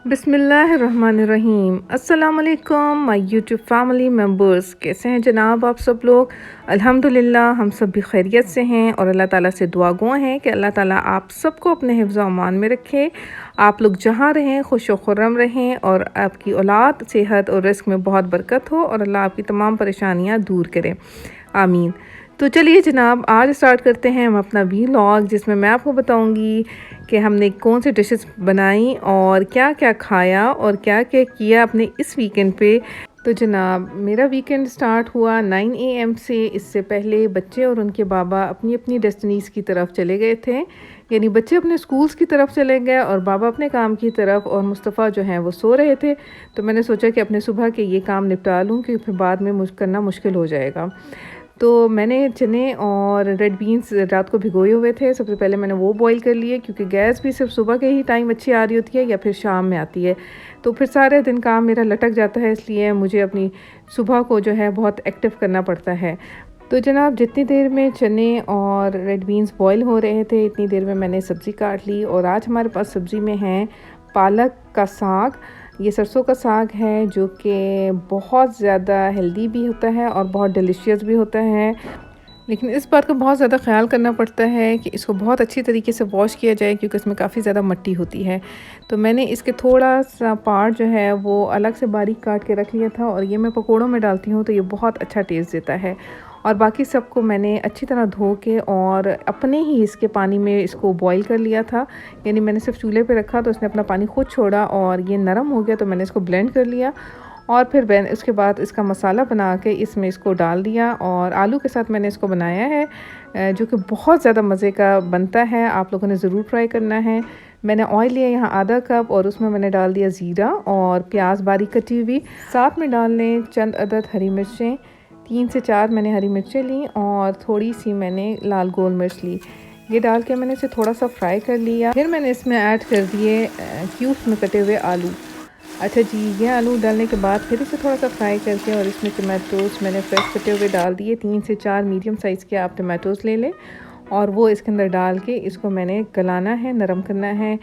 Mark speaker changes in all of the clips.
Speaker 1: बिस्मिल्लाहिर्रहमानिर्रहीम। अस्सलाम वालेकुम माय यूट्यूब फैमिली मेम्बर्स। कैसे हैं जनाब आप सब लोग? अल्हम्दुलिल्लाह हम सब भी खैरियत से हैं और अल्लाह ताला से दुआ गो हैं कि अल्लाह ताला आप सबको अपने हिफ्ज़ व अमान में रखे। आप लोग जहाँ रहें खुश व खुर्रम रहें और आपकी औलाद सेहत और रिस्क में बहुत बरकत हो और अल्लाह आपकी तमाम परेशानियाँ दूर करे, आमीन। तो चलिए जनाब, आज स्टार्ट करते हैं हम अपना व्लॉग, जिसमें मैं आपको बताऊंगी कि हमने कौन सी डिशेस बनाई और क्या क्या खाया और क्या क्या किया अपने इस वीकेंड पे। तो जनाब, मेरा वीकेंड स्टार्ट हुआ 9 AM से। इससे पहले बच्चे और उनके बाबा अपनी अपनी डेस्टिनीज़ की तरफ चले गए थे, यानी बच्चे अपने स्कूल्स की तरफ चले गए और बाबा अपने काम की तरफ, और मुस्तफ़ा जो हैं वो सो रहे थे। तो मैंने सोचा कि अपने सुबह के ये काम निपटा लूँ, क्योंकि फिर बाद में करना मुश्किल हो जाएगा। तो मैंने चने और रेड बीन्स रात को भिगोए हुए थे। सबसे पहले मैंने वो बॉईल कर लिए, क्योंकि गैस भी सिर्फ सुबह के ही टाइम अच्छी आ रही होती है या फिर शाम में आती है, तो फिर सारे दिन काम मेरा लटक जाता है। इसलिए मुझे अपनी सुबह को जो है बहुत एक्टिव करना पड़ता है। तो जनाब, जितनी देर में चने और रेड बीन्स बॉईल हो रहे थे, इतनी देर में मैंने सब्ज़ी काट ली। और आज हमारे पास सब्ज़ी में है पालक का साग। ये सरसों का साग है, जो कि बहुत ज़्यादा हेल्दी भी होता है और बहुत डिलीशियस भी होता है। लेकिन इस बात का बहुत ज़्यादा ख्याल करना पड़ता है कि इसको बहुत अच्छी तरीके से वॉश किया जाए, क्योंकि इसमें काफ़ी ज़्यादा मिट्टी होती है। तो मैंने इसके थोड़ा सा पार्ट जो है वो अलग से बारीक काट के रख लिया था, और ये मैं पकौड़ों में डालती हूँ तो ये बहुत अच्छा टेस्ट देता है। और बाकी सबको मैंने अच्छी तरह धो के और अपने ही इसके पानी में इसको बॉईल कर लिया था, यानी मैंने सिर्फ चूल्हे पे रखा तो इसने अपना पानी खुद छोड़ा और ये नरम हो गया। तो मैंने इसको ब्लेंड कर लिया और फिर मैंने उसके बाद इसका मसाला बना के इसमें इसको डाल दिया, और आलू के साथ मैंने इसको बनाया है, जो कि बहुत ज़्यादा मज़े का बनता है। आप लोगों ने ज़रूर ट्राई करना है। मैंने ऑयल लिया यहाँ आधा कप, और उसमें मैंने डाल दिया ज़ीरा और प्याज बारीक कटी हुई। साथ में डाल लें चंद अदद हरी मिर्चें, 3 से 4 मैंने हरी मिर्चें ली, और थोड़ी सी मैंने लाल गोल मिर्च ली। ये डाल के मैंने इसे थोड़ा सा फ्राई कर लिया। फिर मैंने इसमें ऐड कर दिए क्यूब्स में कटे हुए आलू। अच्छा जी, ये आलू डालने के बाद फिर इसे थोड़ा सा फ्राई करके, और इसमें टमाटोज़ मैंने फ्रेश कटे हुए डाल दिए। 3 से 4 मीडियम साइज़ के आप टमाटोज़ ले लें, और वो इसके अंदर डाल के इसको मैंने गलाना है, नरम करना है।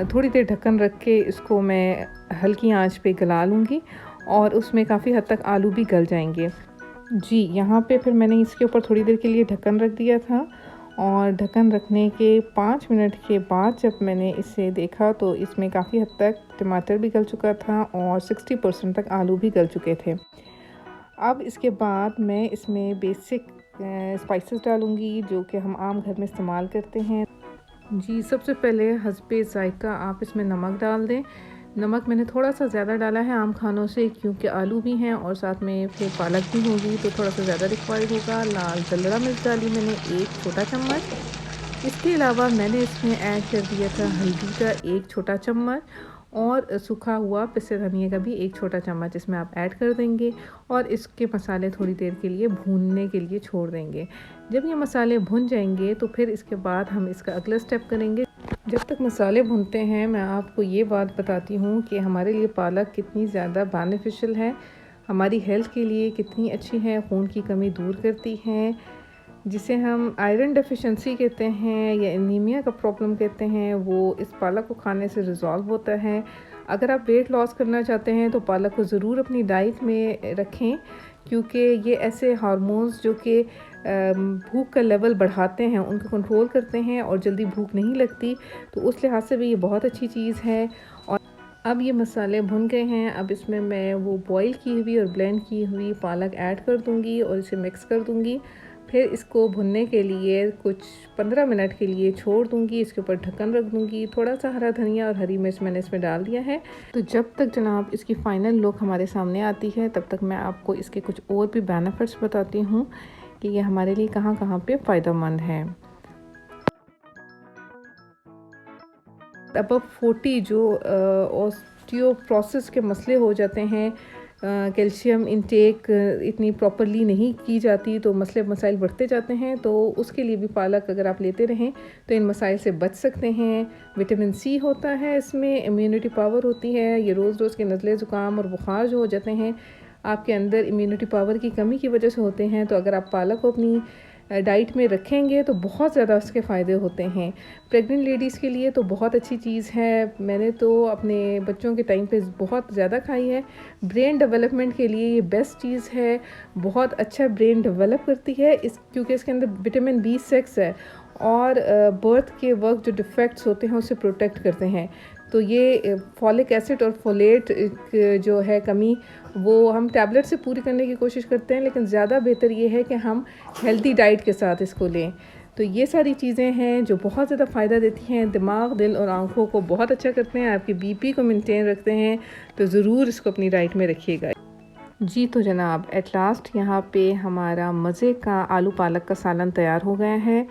Speaker 1: थोड़ी देर ढक्कन रख के इसको मैं हल्की आंच पे गला लूँगी, और उसमें काफ़ी हद तक आलू भी गल जाएंगे। जी, यहाँ पे फिर मैंने इसके ऊपर थोड़ी देर के लिए ढक्कन रख दिया था, और ढक्कन रखने के 5 मिनट के बाद जब मैंने इसे देखा तो इसमें काफ़ी हद तक टमाटर भी गल चुका था और 60% तक आलू भी गल चुके थे। अब इसके बाद मैं इसमें बेसिक स्पाइसेस डालूँगी, जो कि हम आम घर में इस्तेमाल करते हैं। जी, सबसे पहले हस्बे ज़ायक़ा आप इसमें नमक डाल दें। नमक मैंने थोड़ा सा ज़्यादा डाला है आम खानों से, क्योंकि आलू भी हैं और साथ में फिर पालक भी होगी, तो थोड़ा सा ज़्यादा रिक्वायर्ड होगा। लाल दलड़ा मिर्च डाली मैंने 1 छोटा चम्मच। इसके अलावा मैंने इसमें ऐड कर दिया था हल्दी का 1 छोटा चम्मच, और सूखा हुआ पिसे धनिया का भी 1 छोटा चम्मच इसमें आप ऐड कर देंगे, और इसके मसाले थोड़ी देर के लिए भूनने के लिए छोड़ देंगे। जब ये मसाले भुन जाएंगे तो फिर इसके बाद हम इसका अगला स्टेप करेंगे। जब तक मसाले भुनते हैं, मैं आपको ये बात बताती हूँ कि हमारे लिए पालक कितनी ज़्यादा बेनिफिशियल है, हमारी हेल्थ के लिए कितनी अच्छी है, खून की कमी दूर करती है, जिसे हम आयरन डेफिशिएंसी कहते हैं या एनीमिया का प्रॉब्लम कहते हैं, वो इस पालक को खाने से रिज़ॉल्व होता है। अगर आप वेट लॉस करना चाहते हैं तो पालक को ज़रूर अपनी डाइट में रखें, क्योंकि ये ऐसे हार्मोन्स जो कि भूख का लेवल बढ़ाते हैं, उनको कंट्रोल करते हैं और जल्दी भूख नहीं लगती, तो उस लिहाज से भी ये बहुत अच्छी चीज़ है। और अब ये मसाले भुन गए हैं, अब इसमें मैं वो बॉईल की हुई और ब्लेंड की हुई पालक ऐड कर दूंगी और इसे मिक्स कर दूंगी। फिर इसको भुनने के लिए कुछ 15 मिनट के लिए छोड़ दूंगी, इसके ऊपर ढक्कन रख दूंगी। थोड़ा सा हरा धनिया और हरी मिर्च मैंने इसमें डाल दिया है। तो जब तक जनाब इसकी फ़ाइनल लुक हमारे सामने आती है, तब तक मैं आपको इसके कुछ और भी बेनिफिट्स बताती हूँ कि ये हमारे लिए कहाँ कहाँ पे फ़ायदेमंद है। अब 40 जो ऑस्टियोप्रोसिस के मसले हो जाते हैं, कैल्शियम इंटेक इतनी प्रॉपरली नहीं की जाती, तो मसले मसाइल बढ़ते जाते हैं। तो उसके लिए भी पालक अगर आप लेते रहें तो इन मसाइल से बच सकते हैं। विटामिन सी होता है इसमें, इम्यूनिटी पावर होती है। ये रोज़ रोज़ के नज़ले ज़ुकाम और बुखार जो हो जाते हैं आपके अंदर इम्यूनिटी पावर की कमी की वजह से होते हैं, तो अगर आप पालक को अपनी डाइट में रखेंगे तो बहुत ज़्यादा उसके फ़ायदे होते हैं। प्रेग्नेंट लेडीज़ के लिए तो बहुत अच्छी चीज़ है, मैंने तो अपने बच्चों के टाइम पे बहुत ज़्यादा खाई है। ब्रेन डेवलपमेंट के लिए ये बेस्ट चीज़ है, बहुत अच्छा ब्रेन डेवलप करती है क्योंकि इसके अंदर विटामिन B6 है और बर्थ के वक्त जो डिफेक्ट्स होते हैं उसे प्रोटेक्ट करते हैं। तो ये फॉलिक एसिड और फोलेट जो है कमी, वो हम टैबलेट से पूरी करने की कोशिश करते हैं, लेकिन ज़्यादा बेहतर ये है कि हम हेल्दी डाइट के साथ इसको लें। तो ये सारी चीज़ें हैं जो बहुत ज़्यादा फ़ायदा देती हैं, दिमाग, दिल और आँखों को बहुत अच्छा करते हैं, आपकी BP को मेंटेन रखते हैं। तो ज़रूर इसको अपनी डाइट में रखिएगा। जी तो जनाब, एट लास्ट यहाँ पे हमारा मज़े का आलू पालक का सालन तैयार हो गया है,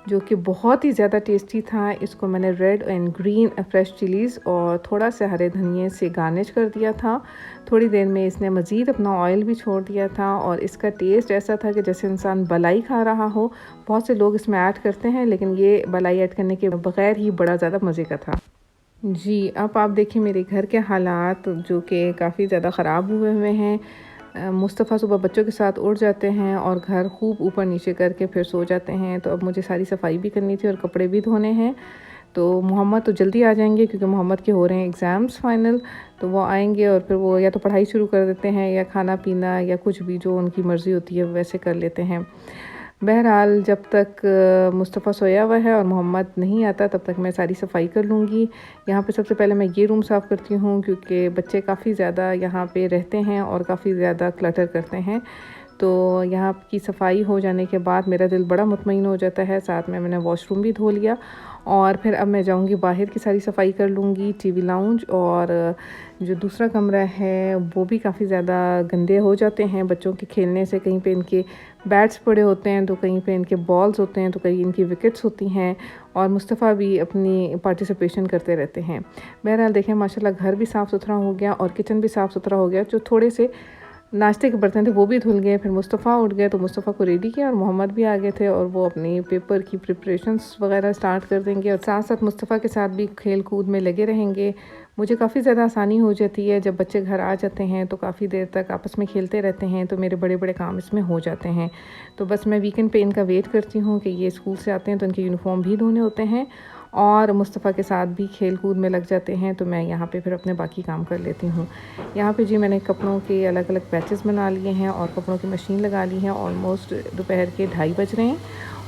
Speaker 1: जो कि बहुत ही ज़्यादा टेस्टी था। इसको मैंने red and green fresh chillies और थोड़ा सा हरे धनिए से गार्निश कर दिया था। थोड़ी देर में इसने मज़ीद अपना ऑयल भी छोड़ दिया था और इसका टेस्ट ऐसा था कि जैसे इंसान मलाई खा रहा हो। बहुत से लोग इसमें ऐड करते हैं, लेकिन ये मलाई ऐड करने के बग़ैर ही बड़ा ज़्यादा मज़े का था। जी, अब आप देखिए मेरे घर के हालात, जो कि काफ़ी ज़्यादा ख़राब हुए हैं। मुस्तफ़ा सुबह बच्चों के साथ उठ जाते हैं और घर खूब ऊपर नीचे करके फिर सो जाते हैं। तो अब मुझे सारी सफाई भी करनी थी और कपड़े भी धोने हैं। तो मोहम्मद तो जल्दी आ जाएंगे क्योंकि मोहम्मद के हो रहे हैं एग्ज़ाम्स फाइनल। तो वो आएंगे और फिर वो या तो पढ़ाई शुरू कर देते हैं या खाना पीना या कुछ भी जो उनकी मर्ज़ी होती है वैसे कर लेते हैं। बहरहाल जब तक मुस्तफ़ा सोया हुआ है और मोहम्मद नहीं आता तब तक मैं सारी सफाई कर लूँगी। यहाँ पे सबसे पहले मैं ये रूम साफ़ करती हूँ क्योंकि बच्चे काफ़ी ज़्यादा यहाँ पे रहते हैं और काफ़ी ज़्यादा क्लटर करते हैं। तो यहाँ की सफाई हो जाने के बाद मेरा दिल बड़ा मुतमईन हो जाता है। साथ में मैंने वॉशरूम भी धो लिया और फिर अब मैं जाऊँगी बाहर की सारी सफाई कर लूँगी। टीवी लाउंज और जो दूसरा कमरा है वो भी काफ़ी ज़्यादा गंदे हो जाते हैं बच्चों के खेलने से। कहीं पे इनके बैट्स पड़े होते हैं तो कहीं पे इनके बॉल्स होते हैं तो कहीं इनकी विकेट्स होती हैं और मुस्तफ़ा भी अपनी पार्टिसिपेशन करते रहते हैं। बहरहाल देखें माशाल्लाह घर भी साफ़ सुथरा हो गया और किचन भी साफ़ सुथरा हो गया। जो थोड़े से नाश्ते के बर्तन थे वो भी धुल गए। फिर मुस्तफ़ा उठ गए तो मुस्तफ़ा को रेडी किया और मोहम्मद भी आ गए थे और वो अपनी पेपर की प्रिपरेशंस वगैरह स्टार्ट कर देंगे और साथ साथ मुस्तफ़ा के साथ भी खेल कूद में लगे रहेंगे। मुझे काफ़ी ज़्यादा आसानी हो जाती है जब बच्चे घर आ जाते हैं तो काफ़ी देर तक आपस में खेलते रहते हैं तो मेरे बड़े बड़े काम इसमें हो जाते हैं। तो बस मैं वीकेंड पे इनका वेट करती हूँ कि ये स्कूल से आते हैं तो इनके यूनिफॉर्म भी धोने होते हैं और मुस्तफ़ा के साथ भी खेल कूद में लग जाते हैं। तो मैं यहाँ पे फिर अपने बाकी काम कर लेती हूँ। यहाँ पे जी मैंने कपड़ों के अलग अलग बैचेस बना लिए हैं और कपड़ों की मशीन लगा ली है। ऑलमोस्ट दोपहर के 2:30 बज रहे हैं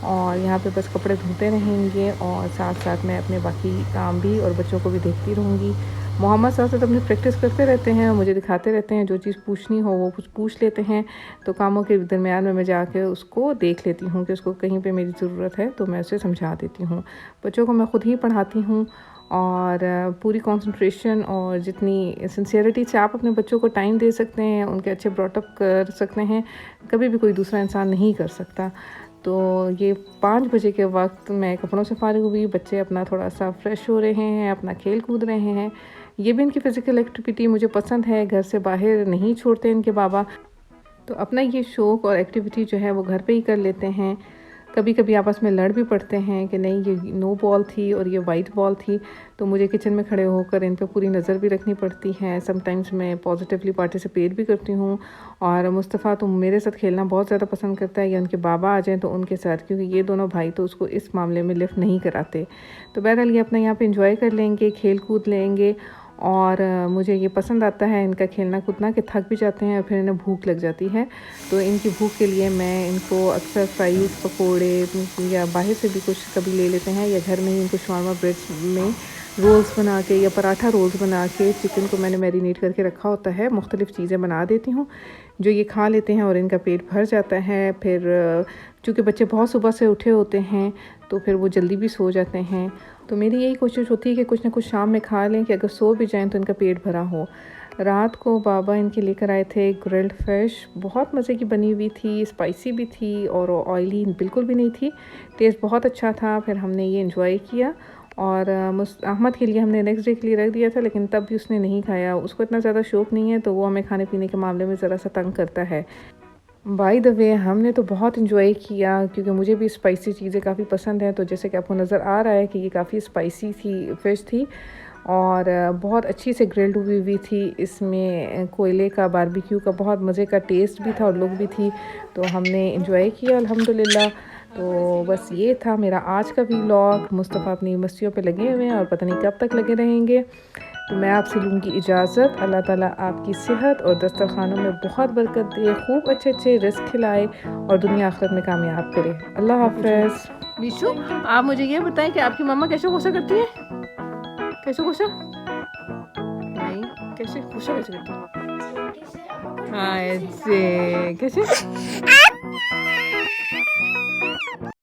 Speaker 1: और यहाँ पे बस कपड़े धोते रहेंगे और साथ साथ मैं अपने बाकी काम भी और बच्चों को भी देखती रहूँगी। मोहम्मद साथ साथ अपनी प्रैक्टिस करते रहते हैं, मुझे दिखाते रहते हैं, जो चीज़ पूछनी हो वो कुछ पूछ लेते हैं। तो कामों के दरमियान में मैं जाके उसको देख लेती हूँ कि उसको कहीं पे मेरी ज़रूरत है तो मैं उसे समझा देती हूँ। बच्चों को मैं ख़ुद ही पढ़ाती हूँ और पूरी कंसंट्रेशन और जितनी सिंसियरिटी से आप अपने बच्चों को टाइम दे सकते हैं, उनके अच्छे ब्रॉटअप कर सकते हैं, कभी भी कोई दूसरा इंसान नहीं कर सकता। तो ये 5 बजे के वक्त मैं कपड़ों से फारिग हुई, बच्चे अपना थोड़ा सा फ्रेश हो रहे हैं, अपना खेल कूद रहे हैं। ये भी इनकी फ़िज़िकल एक्टिविटी मुझे पसंद है, घर से बाहर नहीं छोड़ते इनके बाबा, तो अपना ये शौक़ और एक्टिविटी जो है वो घर पे ही कर लेते हैं। कभी कभी आपस में लड़ भी पड़ते हैं कि नहीं ये नो बॉल थी और ये वाइट बॉल थी, तो मुझे किचन में खड़े होकर इन पे पूरी नज़र भी रखनी पड़ती है। समटाइम्स मैं पॉजिटिवली पार्टिसिपेट भी करती हूँ और मुस्तफ़ा तो मेरे साथ खेलना बहुत ज़्यादा पसंद करता है या उनके बाबा आ जाएँ तो उनके साथ, क्योंकि ये दोनों भाई तो उसको इस मामले में लिफ्ट नहीं कराते। तो बहरहाल ये अपना यहाँ पर इंजॉय कर लेंगे, खेल कूद लेंगे और मुझे ये पसंद आता है इनका खेलना कूदना कि थक भी जाते हैं और फिर इन्हें भूख लग जाती है। तो इनकी भूख के लिए मैं इनको अक्सर फ्राइज़, पकोड़े या बाहर से भी कुछ कभी ले लेते हैं या घर में ही इनको शॉर्मा ब्रेड्स में रोल्स बना के या पराठा रोल्स बना के चिकन को मैंने मैरिनेट करके रखा होता है, मुख्तलिफ़ चीज़ें बना देती हूँ जो ये खा लेते हैं और इनका पेट भर जाता है। फिर चूँकि बच्चे बहुत सुबह से उठे होते हैं तो फिर वो जल्दी भी सो जाते हैं। तो मेरी यही कोशिश होती है कि कुछ ना कुछ शाम में खा लें कि अगर सो भी जाएं तो इनका पेट भरा हो। रात को बाबा इनके लेकर आए थे ग्रिल्ड फ़िश, बहुत मज़े की बनी हुई थी, स्पाइसी भी थी और ऑयली बिल्कुल भी नहीं थी, टेस्ट बहुत अच्छा था। फिर हमने ये एंजॉय किया और अहमद के लिए हमने नेक्स्ट डे के लिए रख दिया था, लेकिन तब भी उसने नहीं खाया, उसको इतना ज़्यादा शौक़ नहीं है तो वो हमें खाने पीने के मामले में ज़रा सा तंग करता है। बाय द वे हमने तो बहुत इन्जॉय किया क्योंकि मुझे भी स्पाइसी चीज़ें काफ़ी पसंद हैं। तो जैसे कि आपको नज़र आ रहा है कि ये काफ़ी स्पाइसी थी फ़िश थी और बहुत अच्छी से ग्रिल्ड हुई थी। इसमें कोयले का बारबेक्यू का बहुत मज़े का टेस्ट भी था और लुक भी थी, तो हमने इंजॉय किया अल्हम्दुलिल्लाह। तो बस ये था मेरा आज का व्लॉग। मुस्तफ़ा अपनी मस्तियों पे लगे हुए हैं और पता नहीं कब तक लगे रहेंगे। तो मैं आपसे लूँगी इजाज़त। अल्लाह ताला आपकी सेहत और दस्तरखानों में बहुत बरकत दे, खूब अच्छे अच्छे रिज़्क खिलाए और दुनिया आखिरत में कामयाब करे। अल्लाह हाफ़िज़। बिशु, आप मुझे ये बताएं कि आपकी मम्मा कैसे गुस्सा करती है? कैसे गुस्सा? नहीं, कैसे गुस्सा कैसे करती है? हाँ, ऐसे कैसे?